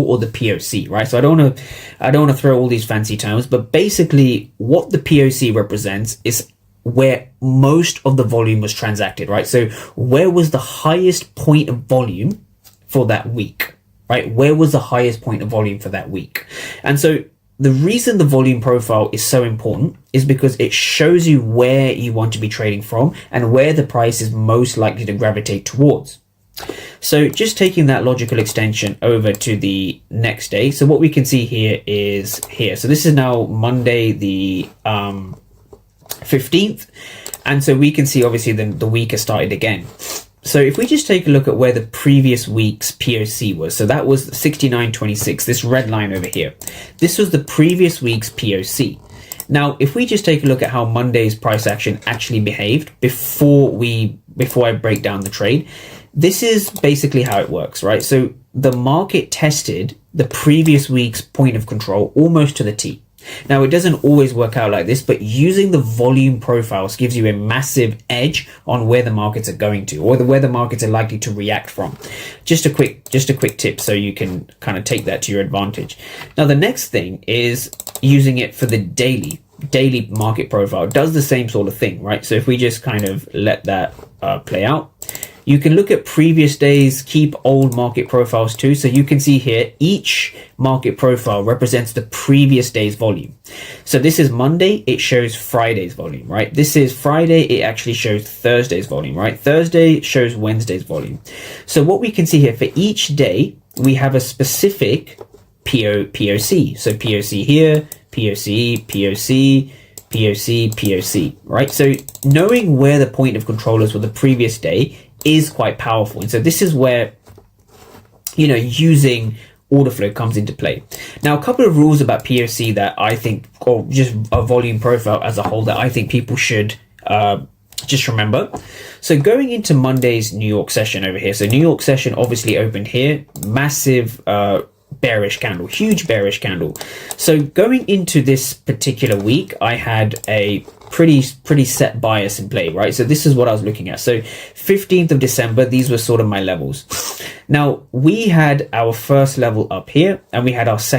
or the POC, right? So I don't want to throw all these fancy terms, but basically what the POC represents is where most of the volume was transacted, right? So where was the highest point of volume for that week, right? Where was the highest point of volume for that week? And so the reason the volume profile is so important is because it shows you where you want to be trading from and where the price is most likely to gravitate towards. So just taking that logical extension over to the next day. So what we can see here is here. So this is now Monday, the 15th. And so we can see obviously the week has started again. So if we just take a look at where the previous week's POC was, so that was 69.26, this red line over here. This was the previous week's POC. Now, if we just take a look at how Monday's price action actually behaved before I break down the trade, this is basically how it works, right? So the market tested the previous week's point of control almost to the T. Now, it doesn't always work out like this, but using the volume profiles gives you a massive edge on where the markets are going to, or where the markets are likely to react from. Just a quick tip so you can kind of take that to your advantage. Now, the next thing is using it for the daily market profile. It does the same sort of thing, right? So if we just kind of let that play out, you can look at previous days, keep old market profiles too. So you can see here, each market profile represents the previous day's volume. So this is Monday, it shows Friday's volume, right? This is Friday, it actually shows Thursday's volume, right? Thursday shows Wednesday's volume. So what we can see here, for each day, we have a specific POC. So POC here, POC, POC, POC, POC, right? So knowing where the point of control is for the previous day is quite powerful. And so this is where, using order flow comes into play. Now, a couple of rules about POC that I think, or just a volume profile as a whole, that I think people should just remember. So going into Monday's New York session over here. So New York session obviously opened here, massive bearish candle, huge bearish candle. So going into this particular week, I had a pretty set bias in play, right? So this is what I was looking at. So 15th of December, these were sort of my levels. Now we had our first level up here and we had our second